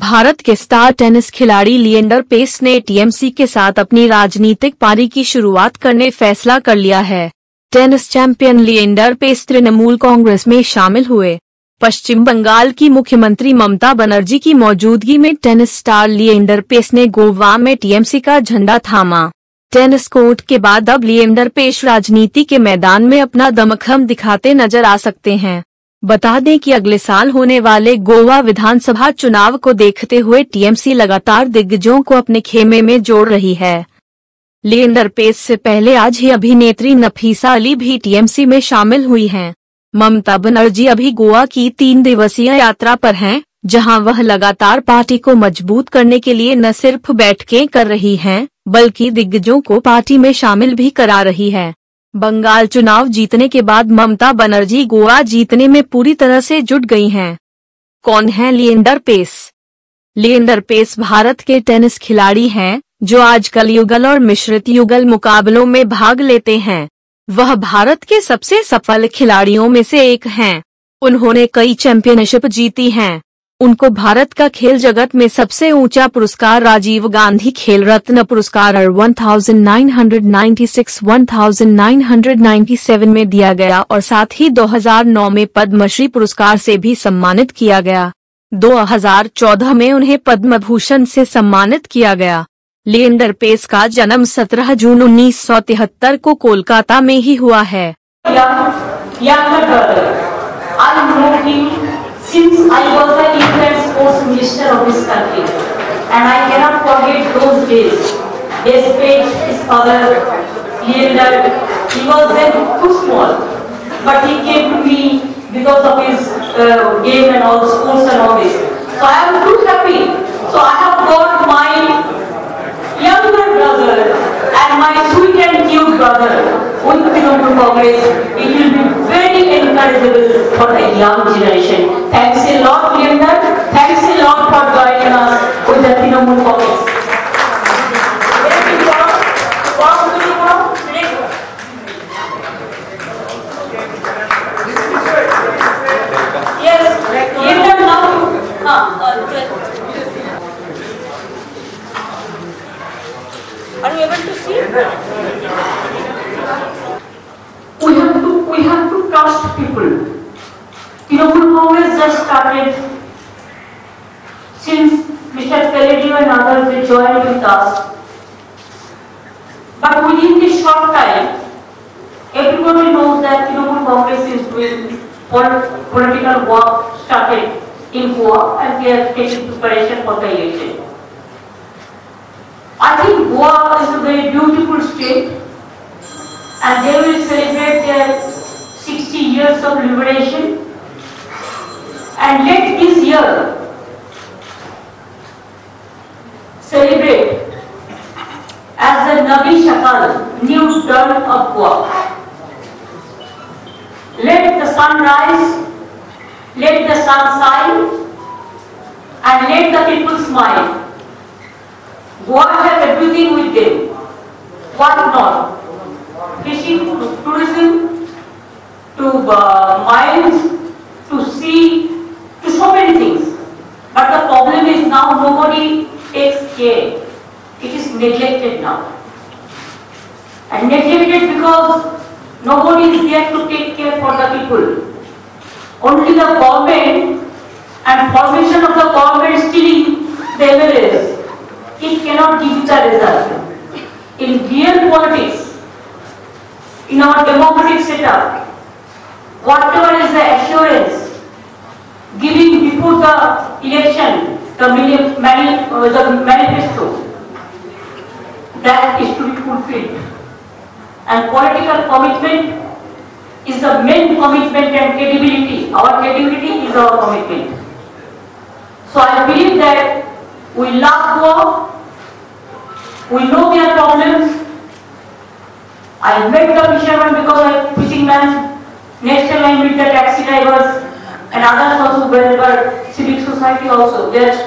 भारत के star tennis खिलाड़ी Leander pace ने टीएमसी के साथ अपनी राजनीतिक पारी की शुरुआत करने फैसला कर लिया है। टेनिस चैंपियन लिएंडर पेस तृणमूल कांग्रेस में शामिल हुए। पश्चिम बंगाल की मुख्यमंत्री ममता बनर्जी की मौजूदगी में टेनिस स्टार लिएंडर पेस ने गोवा में टीएमसी का झंडा थामा। टेनिस कोर्ट के बाद अब लिएंडर पेस राजनीति के मैदान में अपना दमखम दिखाते नजर आ सकते हैं। बता दें कि अगले साल होने वाले गोवा विधानसभा चुनाव को देखते हुए टीएमसी लगातार दिग्गजों को अपने खेमे में जोड़ रही है। लिएंडर पेस से पहले आज ही अभिनेत्री नफीसा अली भी टीएमसी में शामिल हुई हैं। ममता बनर्जी अभी गोवा की 3 दिवसीय यात्रा पर हैं, जहां वह लगातार पार्टी को मजबूत करने के लिए न सिर्फ बैठकें कर रही हैं, बल्कि दिग्गजों को पार्टी में शामिल भी करा रही है। बंगाल चुनाव जीतने के बाद ममता बनर्जी गोवा जीतने में पूरी तरह से जुट गई हैं। कौन है लिएंडर पेस? लिएंडर पेस भारत के टेनिस खिलाड़ी हैं, जो आजकल युगल और मिश्रित युगल मुकाबलों में भाग लेते हैं। वह भारत के सबसे सफल खिलाड़ियों में से एक हैं। उन्होंने कई चैंपियनशिप जीती हैं। उनको भारत का खेल जगत में सबसे ऊंचा पुरस्कार राजीव गांधी खेल रत्न पुरस्कार 1996-1997 में दिया गया और साथ ही 2009 में पद्मश्री पुरस्कार से भी सम्मानित किया गया। 2014 में उन्हें पद्म भूषण से सम्मानित किया गया। लिएंडर पेस का जन्म 17 जून 1973 को कोलकाता में ही हुआ है। Since I was the youth and sports minister of this country, and I cannot forget those days. Despite his father, Liender, he was then too small, but he came to me because of his game and all sports and all this. So I am too happy. So I have got my younger brother and my sweet and cute brother with Trinamool Congress. It will be very encouraging for the young generation. Thanks a lot, Liender. Thanks a lot for joining us with the Trinamool Congress. Yes, Liender now. Are you able to see? We have to trust people. Trinamool Congress just started. Since Mr. Khaledi and others they joined with us, but within this short time, everybody knows that Trinamool Congress is doing political work started in Goa, and they are taking preparation for the election. I think Goa is a very beautiful state, and they will celebrate their 60 years of liberation. And let this year celebrate as the Navi Shakal, new dawn of Goa. Let the sun rise, let the sun shine, and let the people smile. Goa has everything with them. What not? Fishing, to tourism, to mines, to sea, to so many things. But the problem is now nobody takes care. It is neglected now. And neglected because nobody is there to take care for the people. Only the government and formation of the government stealing the MLAs. It cannot give you the result. In real politics, in our democratic setup, whatever is the assurance giving before the election, the manifesto, that is to be fulfilled. And political commitment is the main commitment and credibility. Our credibility is our commitment. So I believe that we love Goa, we know their problems. I met the fishermen because I am fishing man. Next time I meet the taxi drivers and others also, wherever civic society also. There's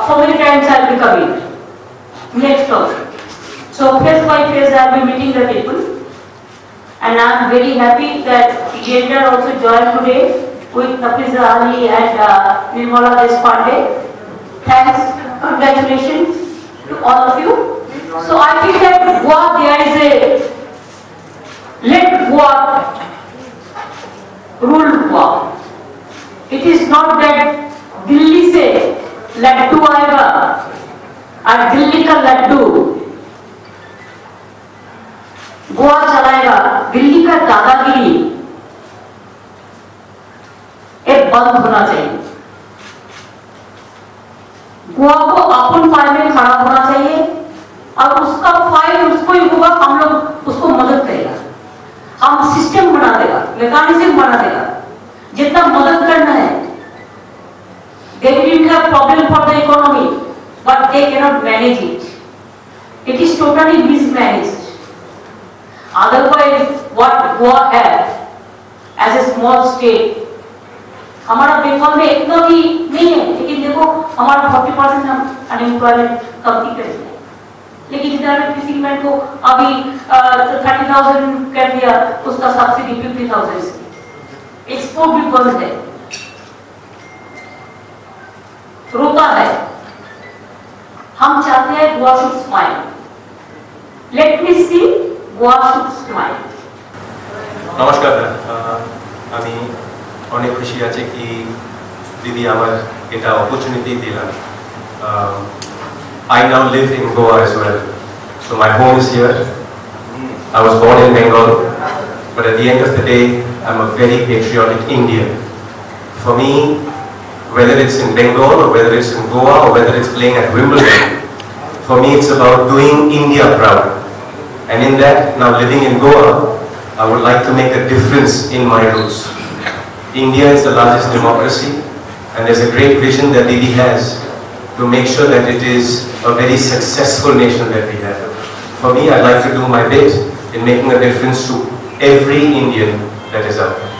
so many times I will be coming. Next also. So face by face I will be meeting the people. And I am very happy that Liender also joined today with Nafisa Ali and Nirmala Deshpande. Thanks, congratulations to all of you. So I think that Goa, there is a let Goa rule Goa. It is not that Delhi से लड्डू आएगा और दिल्ली का लड्डू गोवा चलाएगा। दिल्ली का दादागिरी एक बंद होना चाहिए। गोवा को अपन पाए में खड़ा होना चाहिए और उसका फाइल उसको ही होगा। हम लोग उसको मदद करेगा, हम सिस्टम बना देगा, मैकेनिज्म बना देगा, जितना मदद करना है। They didn't have problem for the economy, but they cannot manage it. It is totally mismanaged. Otherwise, what Goa has as a small state, हमारा बंगाल में इतना भी नहीं है, लेकिन देखो हमारा 40% हम अनएम्प्लॉयमेंट कम करेंगे। लेकिन इधर में फिशिंगमैन को अभी 30,000 कर दिया, उसका सब्सिडी 50,000 से। एक्सपोर्ट भी बंद है, रोता है। हम चाहते हैं Goa should smile. Let me see Goa should smile. নমস্কার, আমি অনেক খুশি আছি কি দিদি আমার এটা অপরচুনিটি দিলেন। I now live in Goa as well, so my home is here. I was born in Bengal, but at the end of the day, I'm a very patriotic Indian. For me, whether it's in Bengal or whether it's in Goa or whether it's playing at Wimbledon, for me it's about doing India proud. And in that, now living in Goa, I would like to make a difference in my roots. India is the largest democracy, and there's a great vision that Didi has to make sure that it is a very successful nation that we have. For me, I'd like to do my bit in making a difference to every Indian that is out there.